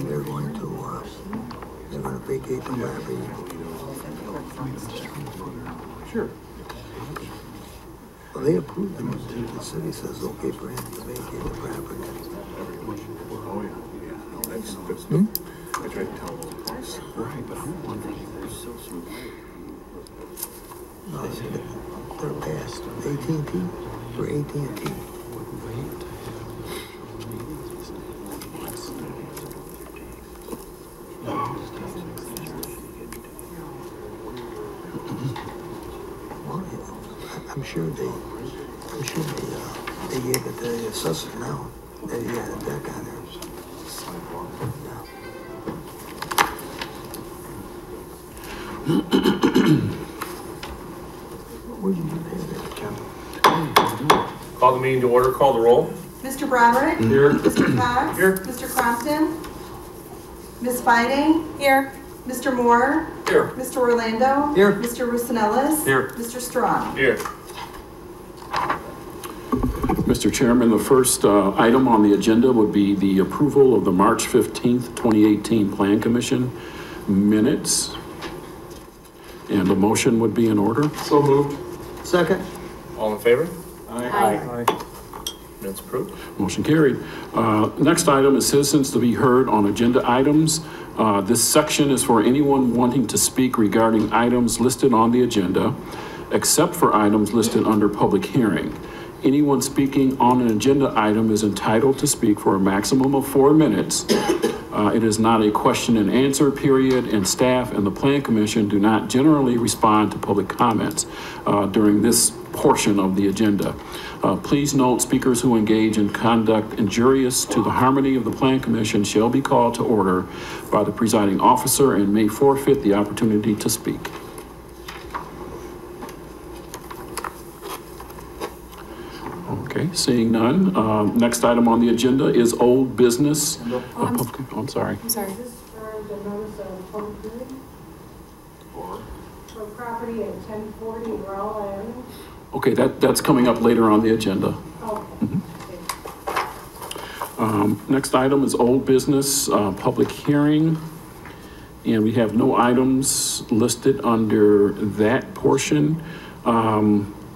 and they're going to vacate the property. Sure. Well, they approved them. The city says okay for him to vacate the property. Oh, yeah. That's I tried to tell them. Right, but I'm wondering if there's still some. No, they're past AT&T or AT&T. Well, I'm sure they gave it to the assessor now. They had it back on there. Call the meeting to order. Call the roll. Mr. Broderick? Here. Mr. Cox? Here. Mr. Crompton? Ms. Fiding? Here. Mr. Moore? Here. Mr. Orlando? Here. Mr. Russinellis? Here. Mr. Strong? Here. Mr. Chairman, the first item on the agenda would be the approval of the March 15th, 2018 Plan Commission minutes. And the motion would be in order. So moved. Second. All in favor? Aye. Minutes approved. Motion carried. Next item is citizens to be heard on agenda items. This section is for anyone wanting to speak regarding items listed on the agenda, except for items listed under public hearing. Anyone speaking on an agenda item is entitled to speak for a maximum of 4 minutes. It is not a question and answer period, and staff and the Plan Commission do not generally respond to public comments during this portion of the agenda. Please note, speakers who engage in conduct injurious to the harmony of the Plan Commission shall be called to order by the presiding officer and may forfeit the opportunity to speak. Okay, seeing none. Next item on the agenda is old business. I'm sorry. I'm sorry. Is this for the notice of public hearing? For property at 1040 Raw Avenue? Okay, that's coming up later on the agenda. Okay. Next item is old business, public hearing. And we have no items listed under that portion.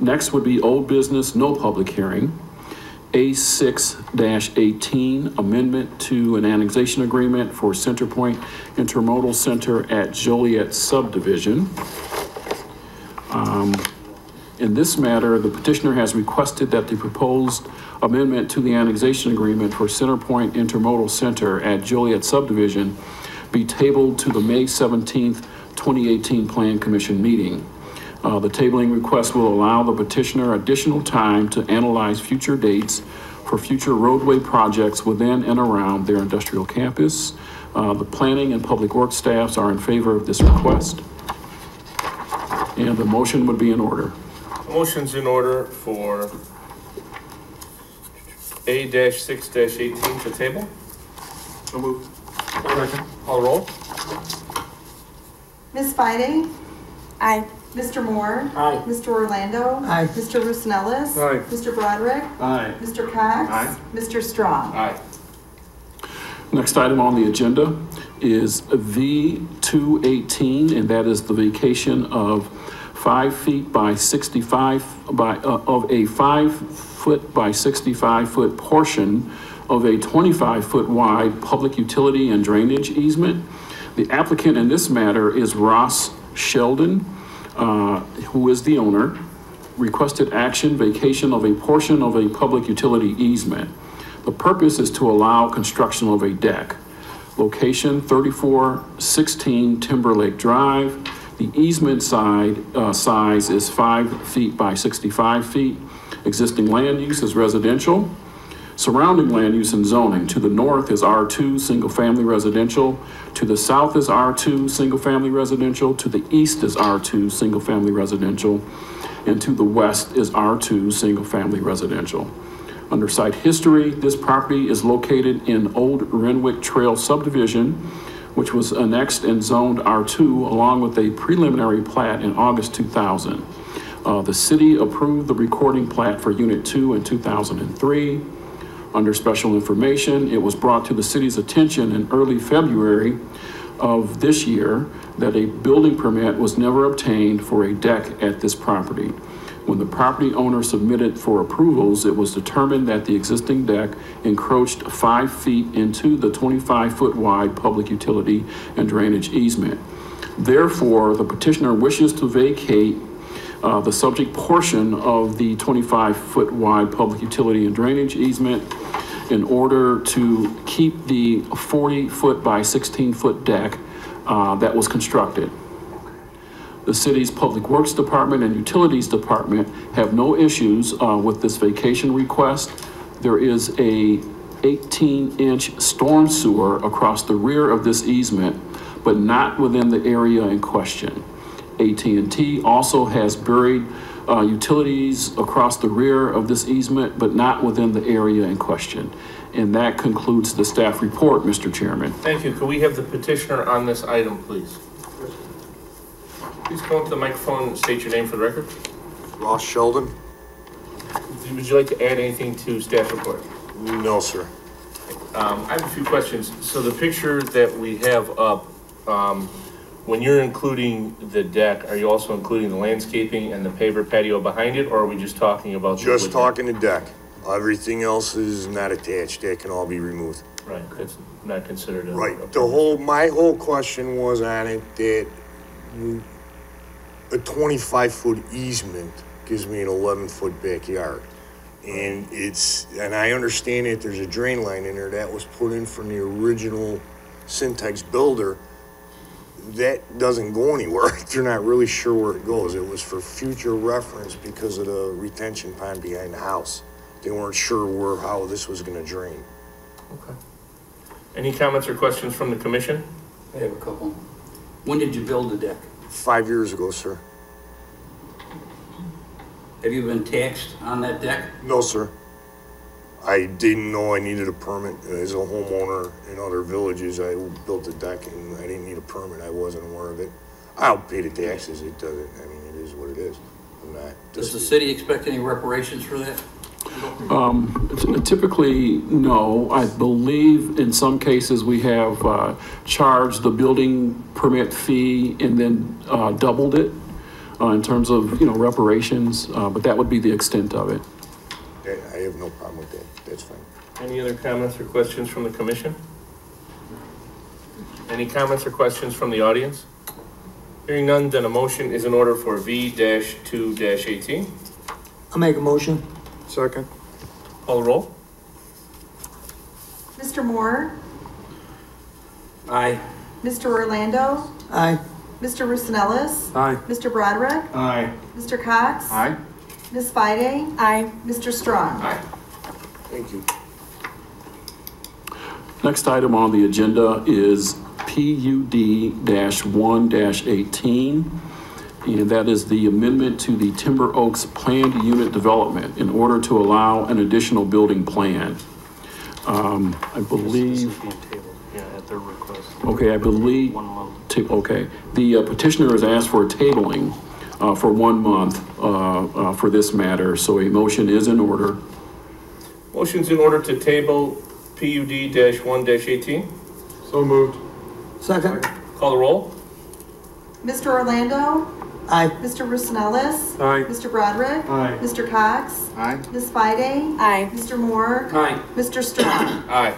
Next would be old business, no public hearing. A6-18, amendment to an annexation agreement for Centerpoint Intermodal Center at Joliet subdivision. In this matter, the petitioner has requested that the proposed amendment to the annexation agreement for Centerpoint Intermodal Center at Joliet subdivision be tabled to the May 17th, 2018 Plan Commission meeting. The tabling request will allow the petitioner additional time to analyze future dates for future roadway projects within and around their industrial campus. The planning and public works staffs are in favor of this request. And the motion would be in order. Motion's in order for A-6-18 to table. So moved. Second. Call the roll. Ms. Fiding? Aye. Mr. Moore? Aye. Mr. Orlando? Aye. Mr. Russinellis? Aye. Mr. Broderick? Aye. Mr. Cox? Aye. Mr. Strong? Aye. Next item on the agenda is V218, and that is the vacation of 5 feet by 65 of a 5 foot by 65 foot portion of a 25 foot wide public utility and drainage easement. The applicant in this matter is Ross Sheldon, who is the owner. Requested action, vacation of a portion of a public utility easement. The purpose is to allow construction of a deck. Location 3416 Timberlake Drive. The easement size is 5 feet by 65 feet. Existing land use is residential. Surrounding land use and zoning: to the north is R2 single family residential. To the south is R2 single family residential. To the east is R2 single family residential. And to the west is R2 single family residential. Under site history, this property is located in Old Renwick Trail subdivision, which was annexed and zoned R2 along with a preliminary plat in August 2000. The city approved the recording plat for Unit 2 in 2003. Under special information, it was brought to the city's attention in early February of this year that a building permit was never obtained for a deck at this property. When the property owner submitted for approvals, it was determined that the existing deck encroached 5 feet into the 25-foot wide public utility and drainage easement. Therefore, the petitioner wishes to vacate the subject portion of the 25-foot wide public utility and drainage easement in order to keep the 40-foot by 16-foot deck that was constructed. The city's Public Works Department and Utilities Department have no issues with this vacation request. There is a 18-inch storm sewer across the rear of this easement, but not within the area in question. AT&T also has buried utilities across the rear of this easement, but not within the area in question. And that concludes the staff report, Mr. Chairman. Thank you. Could we have the petitioner on this item, please? Please come up to the microphone and state your name for the record. Ross Sheldon? Would you like to add anything to staff report? No, sir. I have a few questions. So the picture that we have up, when you're including the deck, are you also including the landscaping and the paver patio behind it, or are we just talking about? Just talking the deck. Everything else is not attached. That can all be removed. Right, it's not considered a. Right. My whole question was on it that a 25-foot easement gives me an 11-foot backyard. And I understand that there's a drain line in there that was put in from the original Syntex builder. That doesn't go anywhere. They're not really sure where it goes. It was for future reference because of the retention pond behind the house. They weren't sure how this was gonna drain. Okay. Any comments or questions from the commission? I have a couple. When did you build the deck? 5 years ago, sir. Have you been taxed on that deck? No, sir. I didn't know I needed a permit. As a homeowner in other villages, I built a deck and I didn't need a permit. I wasn't aware of it. I'll pay the taxes. It doesn't, I mean, it is what it is. I'm not. Does the city expect any reparations for that? Typically, no. I believe in some cases we have charged the building permit fee and then doubled it in terms of, reparations, but that would be the extent of it. I have no problem with that. That's fine. Any other comments or questions from the commission? Any comments or questions from the audience? Hearing none, then a motion is in order for V-2-18. I'll make a motion. Second. Call the roll. Mr. Moore, Aye. Mr. Orlando, Aye. Mr. Roosevelt, Aye. Mr. Broderick, Aye. Mr. Cox, Aye. Ms. Fide, Aye. Mr. Strong. Aye. Thank you. Next item on the agenda is PUD-1-18, and that is the amendment to the Timber Oaks planned unit development in order to allow an additional building plan. I believe, Yeah, at their request. okay, I believe, okay. The petitioner has asked for a tabling for 1 month for this matter, so a motion is in order. Motion's in order to table PUD-1-18. So moved. Second. Call the roll. Mr. Orlando, Aye. Mr. Roosevelt, Aye. Mr. Broderick, Aye. Mr. Cox, Aye. Ms. Fide, Aye. Mr. Moore, Aye. Mr. Strong. Aye.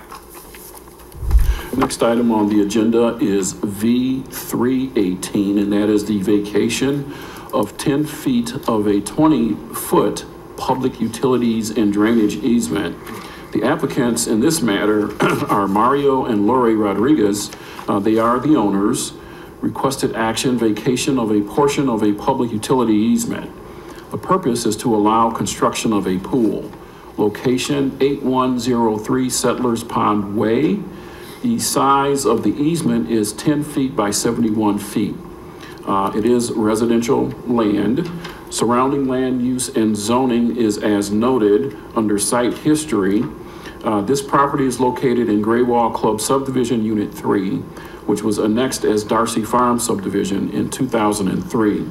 Next item on the agenda is V-3-18, and that is the vacation of 10 feet of a 20-foot public utilities and drainage easement. The applicants in this matter are Mario and Lori Rodriguez. They are the owners. Requested action, vacation of a portion of a public utility easement. The purpose is to allow construction of a pool. Location 8103 Settlers Pond Way. The size of the easement is 10 feet by 71 feet. It is residential land. Surrounding land use and zoning is as noted under site history. This property is located in Graywall Club Subdivision Unit 3, which was annexed as Darcy Farm Subdivision in 2003.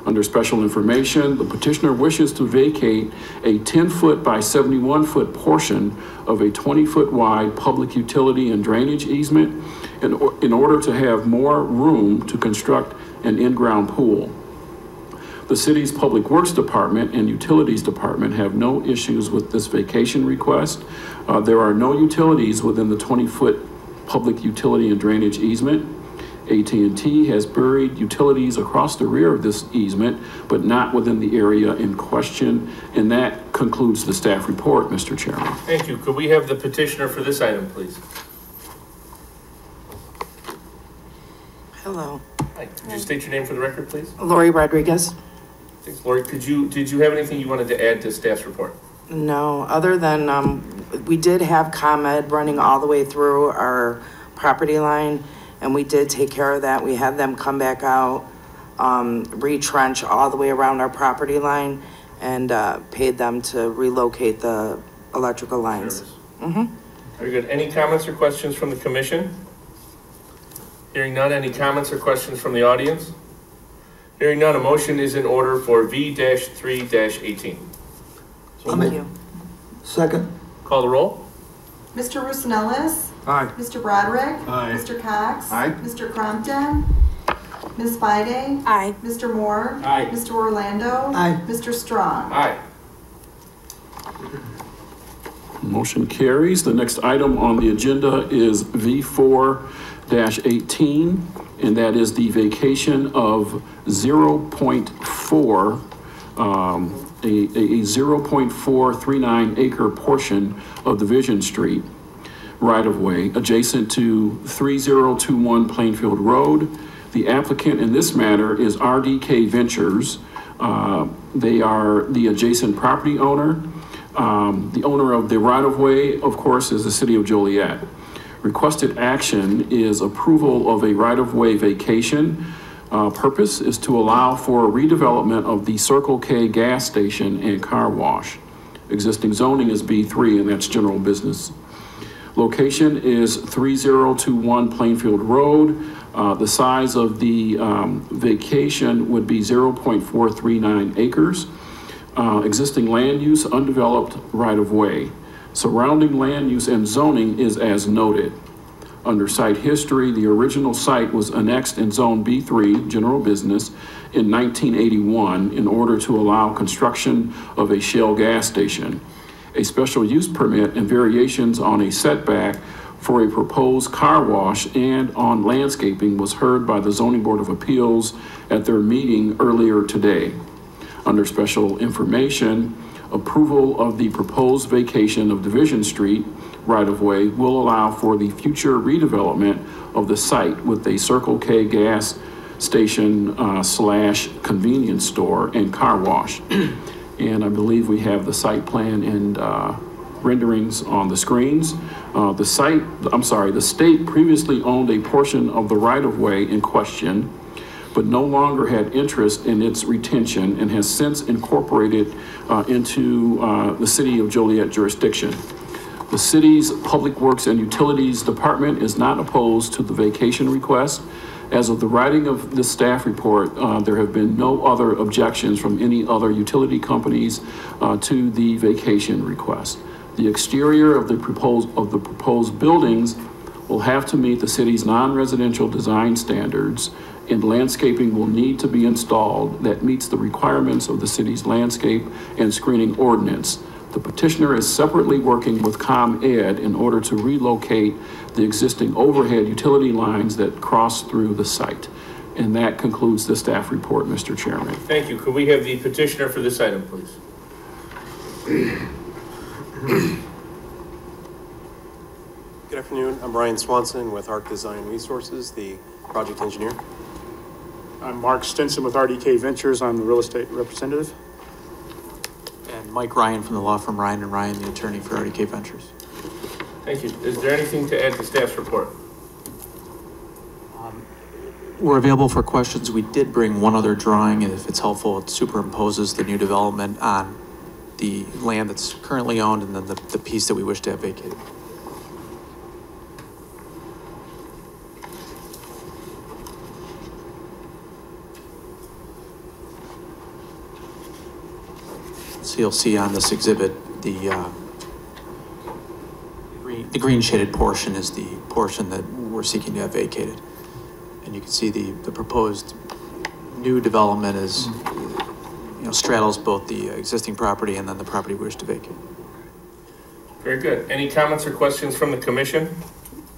Under special information, the petitioner wishes to vacate a 10-foot by 71-foot portion of a 20-foot wide public utility and drainage easement in order to have more room to construct an in-ground pool. The city's Public Works Department and Utilities Department have no issues with this vacation request. There are no utilities within the 20-foot public utility and drainage easement. AT&T has buried utilities across the rear of this easement, but not within the area in question. And that concludes the staff report, Mr. Chairman. Thank you. Could we have the petitioner for this item, please? Hello, Hi. Could you state your name for the record, please? Lori Rodriguez. Thanks, Lori. Did you have anything you wanted to add to staff's report? No, other than we did have ComEd running all the way through our property line, and we did take care of that. We had them come back out, retrench all the way around our property line, and paid them to relocate the electrical lines. Very good. Any comments or questions from the commission? Hearing none, any comments or questions from the audience? Hearing none, a motion is in order for V-3-18. Thank you. Second? Call the roll. Mr. Rosanellis? Aye. Mr. Broderick? Aye. Mr. Cox? Aye. Mr. Crompton? Ms. Fide? Aye. Mr. Moore? Aye. Mr. Orlando? Aye. Mr. Strong? Aye. Motion carries. The next item on the agenda is V4-18, and that is the vacation of 0.4, a 0.439 acre portion of Division Street right-of-way adjacent to 3021 Plainfield Road. The applicant in this matter is RDK Ventures. They are the adjacent property owner. The owner of the right-of-way, of course, is the city of Joliet. Requested action is approval of a right-of-way vacation. Purpose is to allow for redevelopment of the Circle K gas station and car wash. Existing zoning is B3, and that's general business. Location is 3021 Plainfield Road. The size of the vacation would be 0.439 acres. Existing land use, undeveloped right-of-way. Surrounding land use and zoning is as noted. Under site history, the original site was annexed in Zone B3, general business, in 1981 in order to allow construction of a Shell gas station. A special use permit and variations on a setback for a proposed car wash and on landscaping was heard by the Zoning Board of Appeals at their meeting earlier today. Under special information, approval of the proposed vacation of Division Street right-of-way will allow for the future redevelopment of the site with a Circle K gas station slash convenience store and car wash. And I believe we have the site plan and renderings on the screens. The state previously owned a portion of the right-of-way in question, but no longer had interest in its retention and has since incorporated into the city of Joliet jurisdiction. The city's Public Works and Utilities Department is not opposed to the vacation request. As of the writing of this staff report, there have been no other objections from any other utility companies to the vacation request. The exterior of the proposed buildings will have to meet the city's non-residential design standards, and landscaping will need to be installed that meets the requirements of the city's landscape and screening ordinance. The petitioner is separately working with ComEd in order to relocate the existing overhead utility lines that cross through the site. And that concludes the staff report, Mr. Chairman. Thank you. Could we have the petitioner for this item, please? Good afternoon. I'm Ryan Swanson with Arc Design Resources, the project engineer. I'm Mark Stinson with RDK Ventures. I'm the real estate representative. And Mike Ryan from the law firm Ryan & Ryan, the attorney for RDK Ventures. Thank you. Is there anything to add to staff's report? We're available for questions. We did bring one other drawing, and if it's helpful, it superimposes the new development on the land that's currently owned and then the piece that we wish to have vacated. So you'll see on this exhibit, the green shaded portion is the portion that we're seeking to have vacated. And you can see the proposed new development is, straddles both the existing property and then the property we wish to vacate. Very good. Any comments or questions from the commission?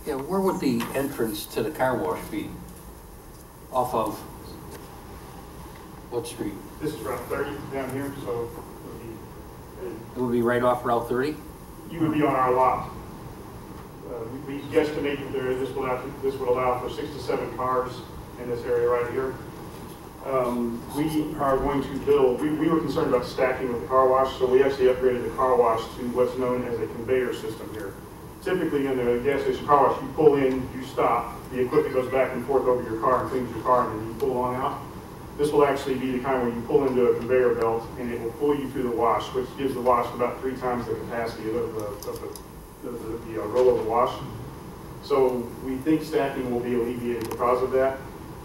Yeah, where would the entrance to the car wash be? Off of what street? This is Route 30 down here, so It would be right off Route 30? you would be on our lot. We guesstimate that this would allow for 6 to 7 cars in this area right here. We are going to build, we were concerned about stacking with the car wash, so we actually upgraded the car wash to what's known as a conveyor system here. Typically in the gas station car wash, you pull in, you stop, the equipment goes back and forth over your car and cleans your car, and then you pull on out. This will actually be the kind where you pull into a conveyor belt and it will pull you through the wash, which gives the wash about 3 times the capacity of the roll of the wash. So we think stacking will be alleviated because of that.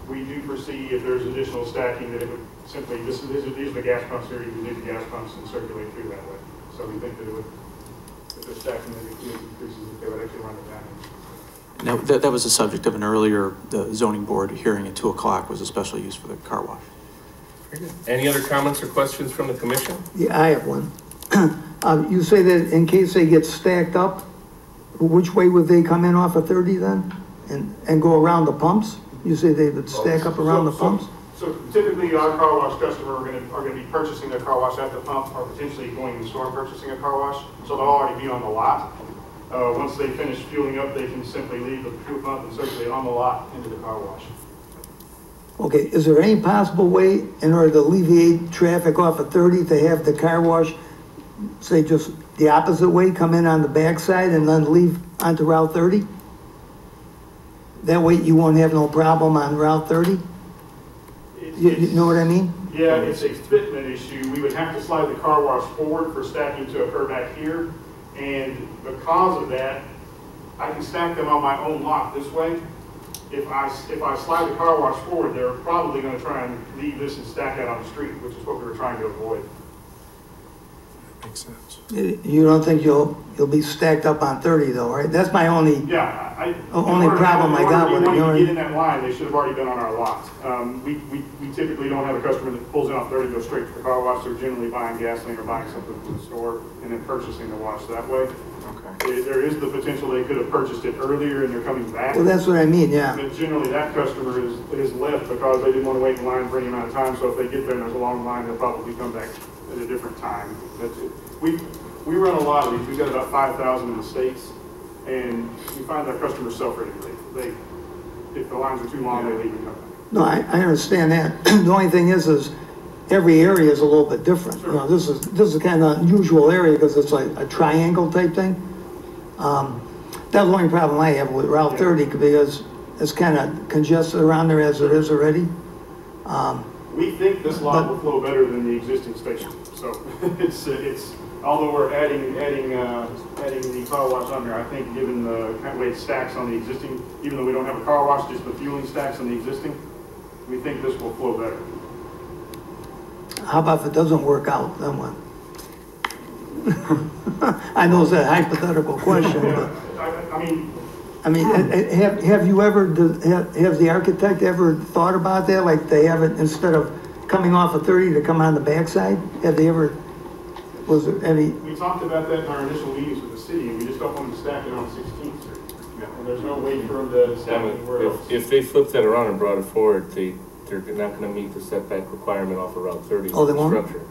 We do foresee if there's additional stacking that it would simply, these are the gas pumps here, you can do the gas pumps and circulate through that way. So we think that it would, if there's stacking that increases, they would actually run it down. Now, that was the subject of an earlier zoning board hearing at 2 o'clock, was a special use for the car wash. Very good. Any other comments or questions from the commission? Yeah, I have one. You say that in case they get stacked up, which way would they come in off of 30 then? And go around the pumps? You say they would stack up around the pumps? So typically our car wash customer are going to be purchasing their car wash at the pump or potentially going in the store and purchasing a car wash. So they'll already be on the lot. Once they finish fueling up, they can simply leave the fuel pump and circulate on the lot into the car wash. Okay, is there any possible way in order to alleviate traffic off of 30 to have the car wash, say just the opposite way, come in on the backside and then leave onto Route 30? That way you won't have no problem on Route 30? You know what I mean? Yeah, it's a fitment issue. We would have to slide the car wash forward for stacking to occur back here. And because of that, I can stack them on my own lot this way. If I slide the car wash forward, they're probably going to try and leave this and stack out on the street, which is what we were trying to avoid. Makes sense. You don't think you'll be stacked up on 30 though, right? That's my only only problem I got with it. When you get in that line, they should have already been on our lot. We typically don't have a customer that pulls in off 30 and goes straight to the car wash. They're generally buying gasoline or buying something from the store and then purchasing the wash that way. Okay. There is the potential they could have purchased it earlier and they're coming back. Well, that's what I mean, yeah. But generally that customer is left because they didn't want to wait in line for any amount of time. So if they get there and there's a long line, they'll probably come back at a different time. That's it. We run a lot of these. We've got about 5,000 in the States, and we find our customers self-regulate. If the lines are too long, they leave and come back. No, I understand that. The only thing is every area is a little bit different. Sure. You know, this is kind of an unusual area because it's like a triangle type thing. That's the only problem I have with Route 30 because it's kind of congested around there as it is already. We think this lot will flow better than the existing station. So it's although we're adding the car wash on there, I think given the kind of way it stacks on the existing, even though we don't have a car wash, just the fueling stacks on the existing, we think this will flow better. How about if it doesn't work out, then what? I know it's a hypothetical question, but I mean, have you ever, have the architect ever thought about that? Like they have it instead of coming off of 30 to come on the backside? Have they ever, was there any? We talked about that in our initial meetings with the city, and we just don't want to stack it on 16th Street. And there's no way for them to stack it anywhere else. If they flipped that around and brought it forward, they're not going to meet the setback requirement off of Route 30. Oh, they won't? Structure.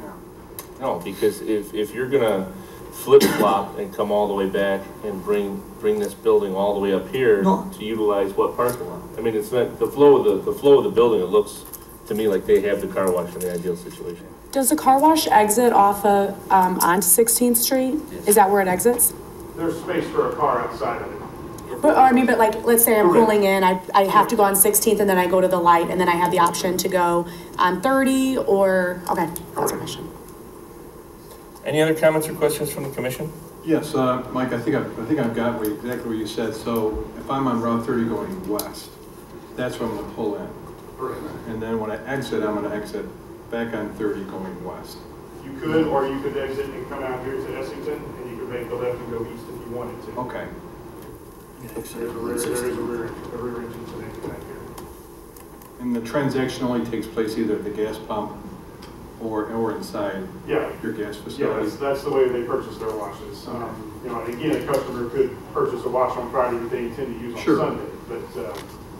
No, because if you're going to flip-flop and come all the way back and bring this building all the way up here to utilize what parking lot? I mean, it's not the flow of the building. It looks to me like they have the car wash in the ideal situation. Does the car wash exit off of onto 16th Street? Is that where it exits? There's space for a car outside of it. But like, let's say I'm pulling in, I have to go on 16th and then I go to the light and then I have the option to go on 30 or, okay, that's my question. Any other comments or questions from the commission? Yes, Mike, I think I've got exactly what you said. So if I'm on Route 30 going west, that's where I'm going to pull in. Correct. And then when I exit, I'm going to exit back on 30 going west. You could, or you could exit and come out here to Essington, and you could make the left and go east if you wanted to. Okay. There is a rear entrance and exit back here. And the transaction only takes place either at the gas pump or inside Yeah. your gas Yeah, facility? that's the way they purchase their washes. You know, again, a customer could purchase a wash on Friday that they intend to use on Sure. Sunday, but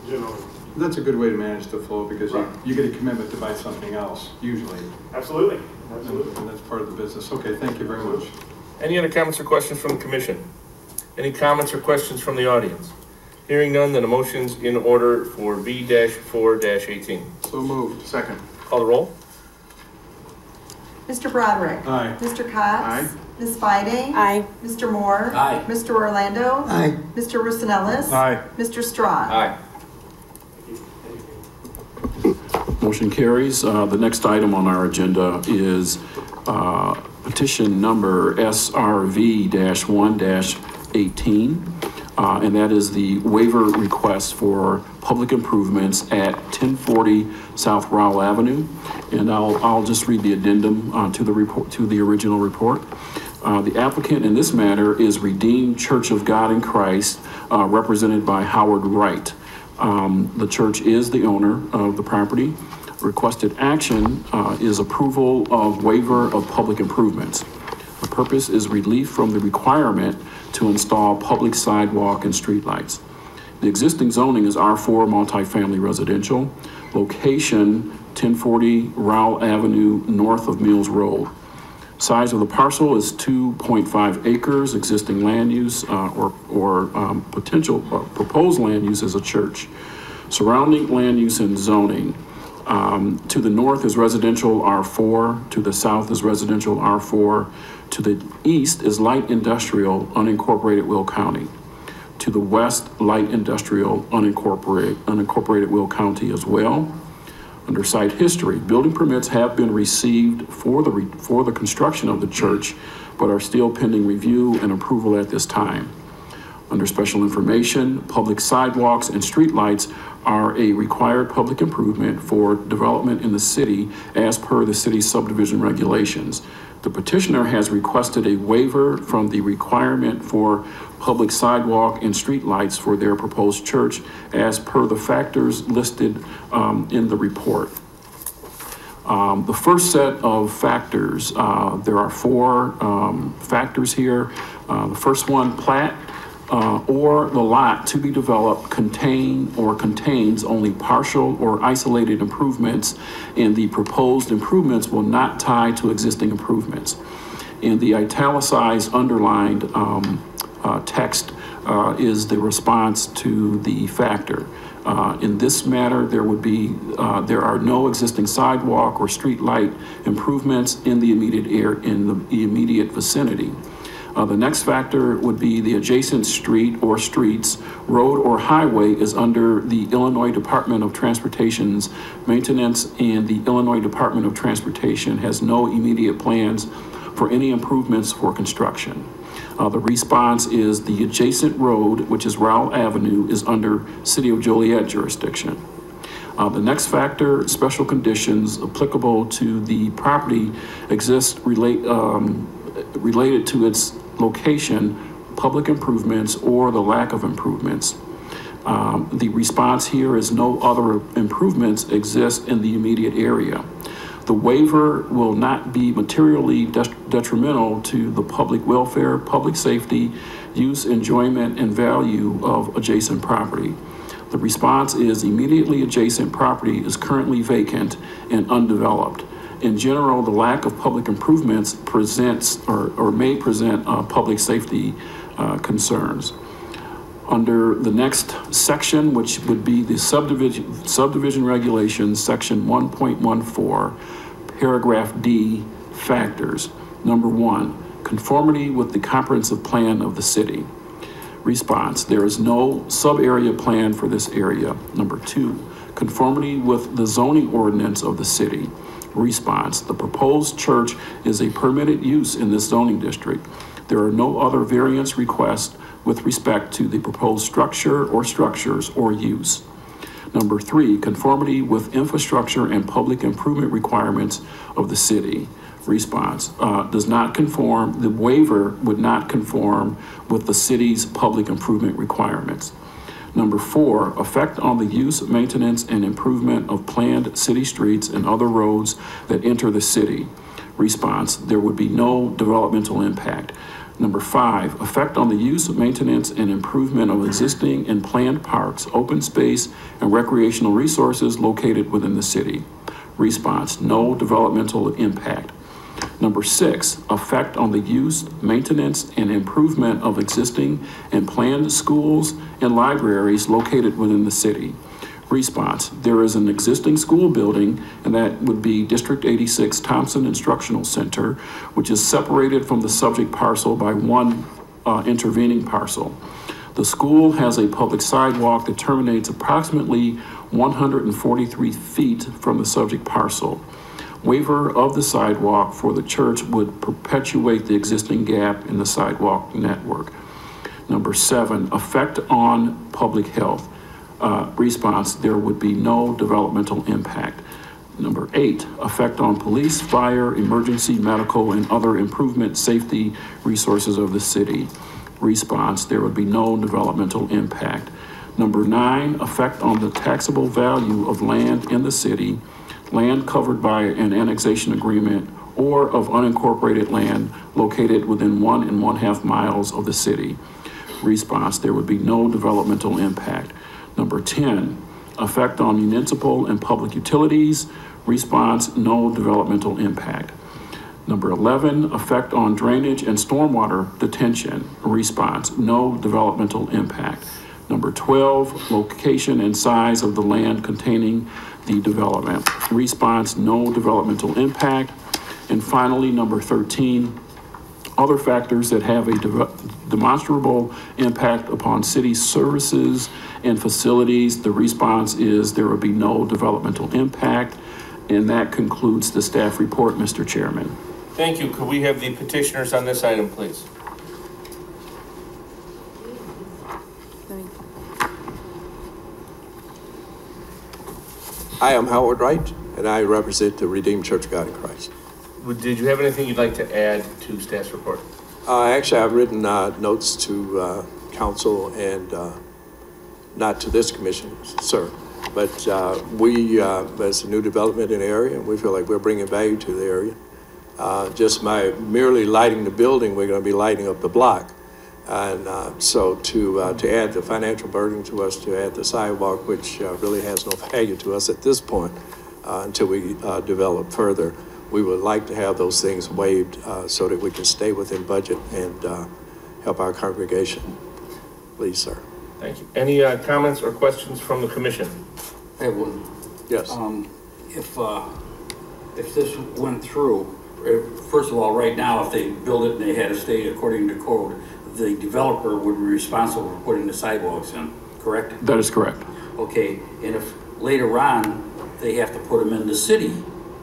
generally. That's a good way to manage the flow because Right. you get a commitment to buy something else, usually. Absolutely, And absolutely. and that's part of the business. Okay, thank you very much. Any other comments or questions from the commission? Any comments or questions from the audience? Hearing none, then a motion's in order for B-4-18. So moved. Second. Call the roll. Mr. Broderick. Aye. Mr. Cox. Aye. Ms. Fide. Aye. Mr. Moore. Aye. Mr. Orlando. Aye. Mr. Rosanellis. Aye. Mr. Strong. Aye. Motion carries. The next item on our agenda is petition number SRV-1-18, and that is the waiver request for public improvements at 1040 South Rowell Avenue. And I'll just read the addendum to the report, to the original report. The applicant in this matter is Redeemed Church of God in Christ, represented by Howard Wright. The church is the owner of the property. Requested action is approval of waiver of public improvements. The purpose is relief from the requirement to install public sidewalk and streetlights. The existing zoning is R4 multifamily residential. Location 1040 Rowell Avenue, north of Mills Road. Size of the parcel is 2.5 acres. Existing land use potential proposed land use is a church. Surrounding land use and zoning. To the north is residential R4. To the south is residential R4. To the east is light industrial, unincorporated Will County. To the west, light industrial, unincorporated Will County as well. Under site history, building permits have been received for the construction of the church, but are still pending review and approval at this time. Under special information, public sidewalks and streetlights are a required public improvement for development in the city as per the city's subdivision regulations. The petitioner has requested a waiver from the requirement for public sidewalk and streetlights for their proposed church as per the factors listed in the report. The first set of factors, there are 4 factors here. The first one, plat or the lot to be developed contains only partial or isolated improvements, and the proposed improvements will not tie to existing improvements. And the italicized underlined text is the response to the factor. In this matter, there are no existing sidewalk or street light improvements in the immediate vicinity. The next factor would be the adjacent street or streets, road or highway is under the Illinois Department of Transportation's maintenance, and the Illinois Department of Transportation has no immediate plans for any improvements for construction. The response is the adjacent road, which is Rowell Avenue, is under City of Joliet jurisdiction. The next factor, special conditions applicable to the property exist related to its location, public improvements, or the lack of improvements. The response here is no other improvements exist in the immediate area. The waiver will not be materially detrimental to the public welfare, public safety, use, enjoyment, and value of adjacent property. The response is immediately adjacent property is currently vacant and undeveloped. In general, the lack of public improvements presents or may present public safety concerns. Under the next section, which would be the subdivision regulations, section 1.14, paragraph D, factors. Number 1, conformity with the comprehensive plan of the city. Response, there is no sub-area plan for this area. Number 2, conformity with the zoning ordinance of the city. Response, the proposed church is a permitted use in this zoning district. There are no other variance requests with respect to the proposed structure or structures or use. Number 3, conformity with infrastructure and public improvement requirements of the city. Response, does not conform, the waiver would not conform with the city's public improvement requirements. Number 4, effect on the use, maintenance, and improvement of planned city streets and other roads that enter the city. Response, there would be no developmental impact. Number 5, effect on the use, maintenance, and improvement of existing and planned parks, open space, and recreational resources located within the city. Response, no developmental impact. Number 6, effect on the use, maintenance, and improvement of existing and planned schools and libraries located within the city. Response, there is an existing school building, and that would be District 86 Thompson Instructional Center, which is separated from the subject parcel by one intervening parcel. The school has a public sidewalk that terminates approximately 143 feet from the subject parcel. Waiver of the sidewalk for the church would perpetuate the existing gap in the sidewalk network. Number 7, effect on public health. Response, there would be no developmental impact. Number 8, effect on police, fire, emergency, medical, and other improvement safety resources of the city. Response, there would be no developmental impact. Number 9, effect on the taxable value of land in the city, land covered by an annexation agreement, or of unincorporated land located within 1 1/2 miles of the city. Response, there would be no developmental impact. Number 10, effect on municipal and public utilities. Response, no developmental impact. Number 11, effect on drainage and stormwater detention. Response, no developmental impact. Number 12, location and size of the land containing the development. Response, no developmental impact. And finally, number 13, other factors that have a demonstrable impact upon city services and facilities. The response is there will be no developmental impact. And that concludes the staff report, Mr. Chairman. Thank you. Could we have the petitioners on this item, please? Hi, I'm Howard Wright, and I represent the Redeemed Church of God in Christ. Did you have anything you'd like to add to staff's report? Actually, I've written notes to council and not to this commission, sir. But there's a new development in the area, and we feel like we're bringing value to the area. Just by merely lighting the building, we're going to be lighting up the block. And so to add the financial burden to us, to add the sidewalk, which really has no value to us at this point until we develop further, we would like to have those things waived so that we can stay within budget and help our congregation. Please, sir. Thank you. Any comments or questions from the commission? I have one. Yes. If this went through, first of all, right now, if they build it and they had to stay according to code, the developer would be responsible for putting the sidewalks in, correct? That is correct. Okay, and if later on they have to put them in the city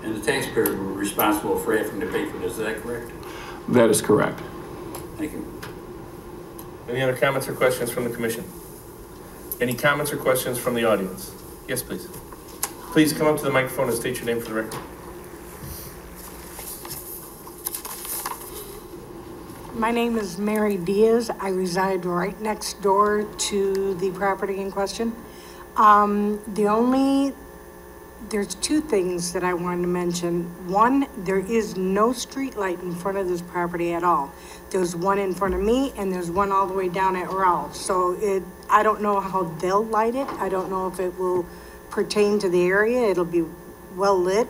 and the taxpayer would be responsible for having to pay for this, is that correct? That is correct. Thank you. Any other comments or questions from the commission? Any comments or questions from the audience? Yes, please. Please come up to the microphone and state your name for the record. My name is Mary Diaz. I reside right next door to the property in question. There's two things that I wanted to mention. One, there is no street light in front of this property at all. There's one in front of me and there's one all the way down at Ralph's. So I don't know how they'll light it. I don't know if it will pertain to the area. It'll be well lit.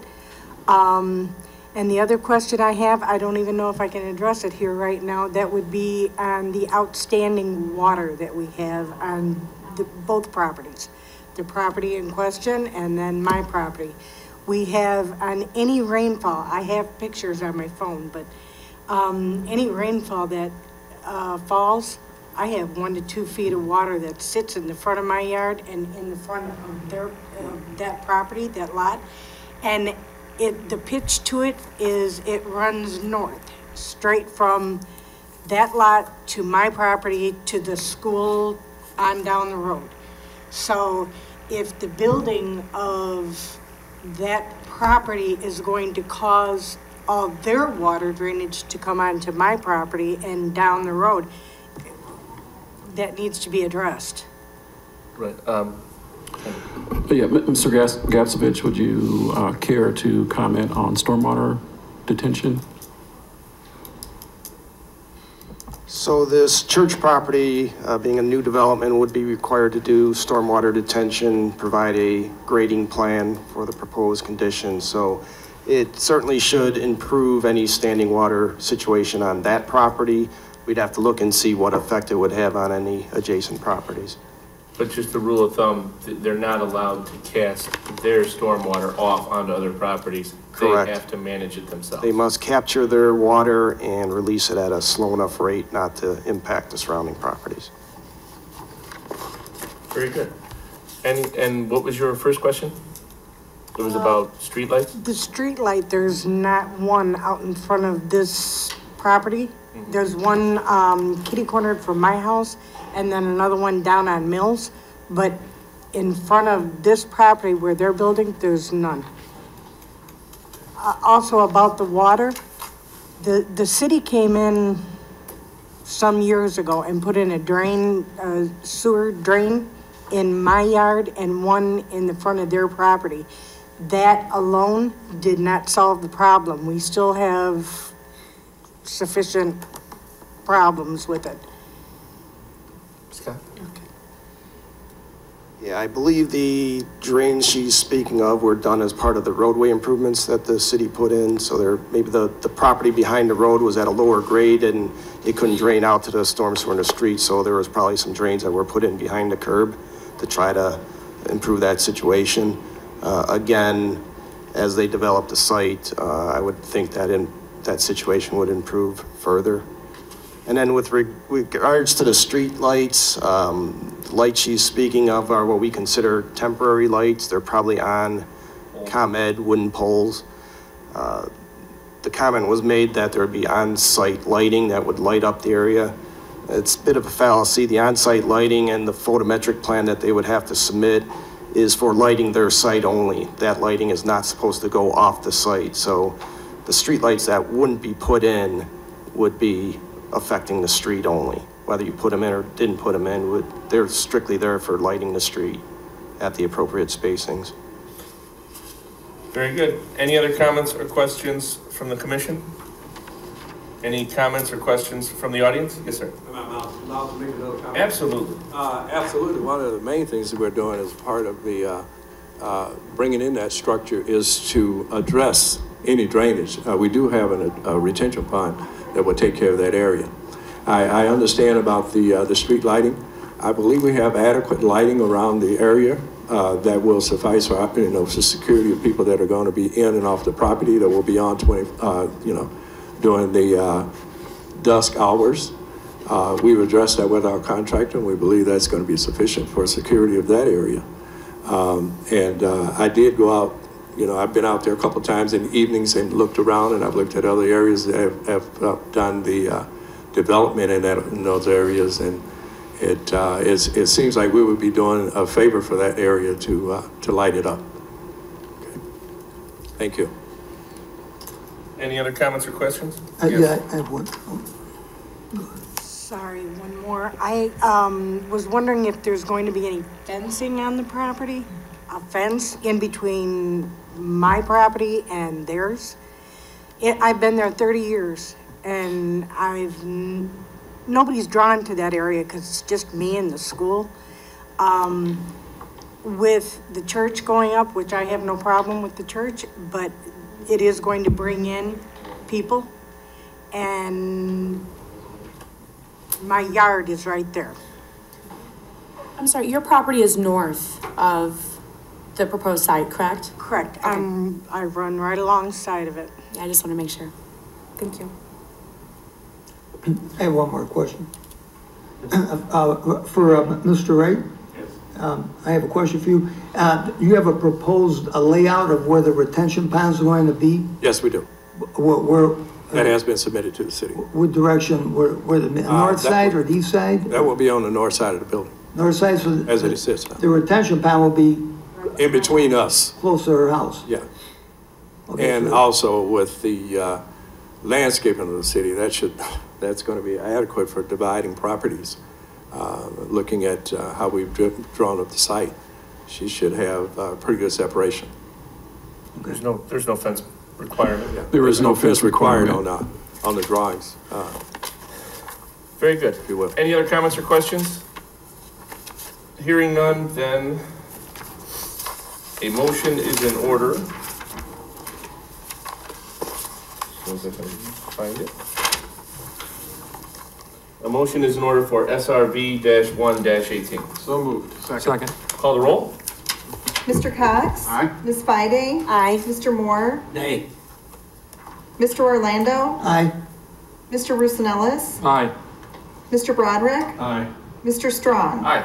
And the other question I have, I don't even know if I can address it here right now, that would be on the outstanding water that we have on both properties. The property in question and then my property. We have on any rainfall, I have pictures on my phone, but any rainfall that falls, I have 1 to 2 feet of water that sits in the front of my yard and in the front of that property, that lot. And the pitch to it is it runs north, straight from that lot to my property to the school on down the road. So if the building of that property is going to cause all their water drainage to come onto my property and down the road. That needs to be addressed. Right, Yeah, Mr. Gapsovich, would you care to comment on stormwater detention? So this church property, being a new development, would be required to do stormwater detention, provide a grading plan for the proposed conditions. So it certainly should improve any standing water situation on that property. We'd have to look and see what effect it would have on any adjacent properties. but just a rule of thumb, they're not allowed to cast their stormwater off onto other properties. Correct. They have to manage it themselves. They must capture their water and release it at a slow enough rate not to impact the surrounding properties. Very good. And what was your first question? It was about streetlights? The street light, there's not one out in front of this property. There's one kitty cornered from my house, and then another one down on Mills. But in front of this property where they're building, there's none. Also about the water, the city came in some years ago and put in a drain, sewer drain in my yard and one in the front of their property. That alone did not solve the problem. We still have sufficient problems with it. Scott? Yeah, I believe the drains she's speaking of were done as part of the roadway improvements that the city put in. So there, maybe the property behind the road was at a lower grade and it couldn't drain out to the storm sewer in the street. So there was probably some drains that were put in behind the curb to try to improve that situation. Again, as they develop the site, I would think that that situation would improve further. And then with regards to the street lights, lights she's speaking of are what we consider temporary lights. They're probably on ComEd wooden poles. The comment was made that there would be on-site lighting that would light up the area. It's a bit of a fallacy. The on-site lighting and the photometric plan that they would have to submit is for lighting their site only. That lighting is not supposed to go off the site. So the street lights that wouldn't be put in would be affecting the street only. Whether you put them in or didn't put them in, they're strictly there for lighting the street at the appropriate spacings. Very good. Any other comments or questions from the commission? Any comments or questions from the audience? Yes, sir. Am I allowed to make another comment? Absolutely. Absolutely. One of the main things that we're doing as part of the bringing in that structure is to address any drainage. We do have a retention pond that will take care of that area. I understand about the street lighting. I believe we have adequate lighting around the area that will suffice for the security of people that are going to be in and off the property that will be on during the dusk hours. We've addressed that with our contractor, and we believe that's going to be sufficient for security of that area. I did go out, I've been out there a couple times in the evenings and looked around, and I've looked at other areas that have done the development in those areas, and it seems like we would be doing a favor for that area to light it up. Okay. Thank you. Any other comments or questions? Yeah, I have one. Sorry, one more. I was wondering if there's going to be any fencing on the property? A fence in between my property and theirs? I've been there 30 years, and nobody's drawn to that area because it's just me and the school. With the church going up, which I have no problem with the church, but it is going to bring in people, and my yard is right there. I'm sorry, your property is north of the proposed site, correct? Correct. Okay. I run right alongside of it. Yeah, I just want to make sure. Thank you. I have one more question. For Mr. Wright? Yes. I have a question for you. You have a layout of where the retention ponds are going to be? Yes, we do. Where That has been submitted to the city. What direction? Where the north side or the east side? That will be on the north side of the building. North side, so as it sits now. The retention pond will be in between us. Close to her house. Yeah. And also with the landscaping of the city, that's going to be adequate for dividing properties. Looking at how we've drawn up the site, she should have pretty good separation. There's no fence requirement. Yeah. There is no fence required requirement on the drawings. Very good. If you will. Any other comments or questions? Hearing none, then a motion is in order. As soon as I can find it. A motion is in order for SRV-1-18. So moved. Second. Call the roll. Mr. Cox? Aye. Ms. Fide? Aye. Mr. Moore? Nay. Mr. Orlando? Aye. Mr. Roosevelt? Aye. Mr. Broderick? Aye. Mr. Strong? Aye.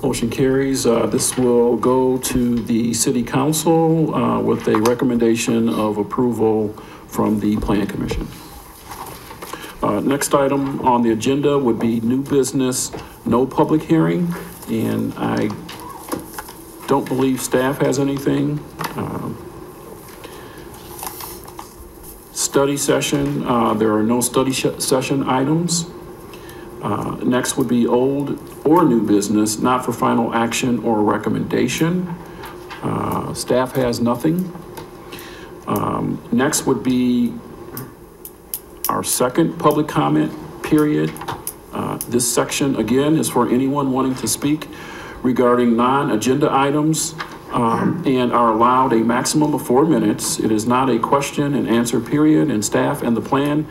Motion carries. This will go to the city council with a recommendation of approval from the plan commission. Next item on the agenda would be new business, no public hearing, and I don't believe staff has anything. Study session, there are no study session items. Next would be old or new business, not for final action or recommendation. Staff has nothing. Next would be our second public comment period. This section, again, is for anyone wanting to speak regarding non-agenda items and are allowed a maximum of 4 minutes. It is not a question and answer period, and staff and the plan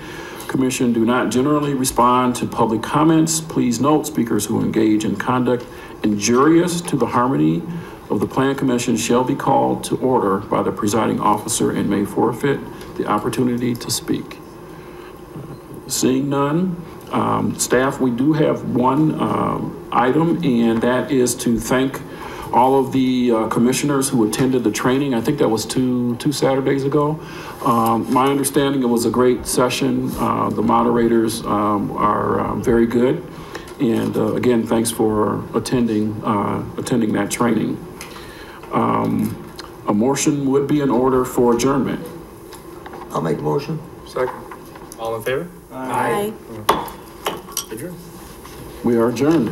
commission do not generally respond to public comments. Please note, speakers who engage in conduct injurious to the harmony of the plan commission shall be called to order by the presiding officer and may forfeit the opportunity to speak. Seeing none, staff, we do have one item, and that is to thank all of the commissioners who attended the training. I think that was two Saturdays ago. My understanding, it was a great session. The moderators are very good. And again, thanks for attending that training. A motion would be in order for adjournment. I'll make a motion. Second. All in favor? Aye. Adjourn. We are adjourned.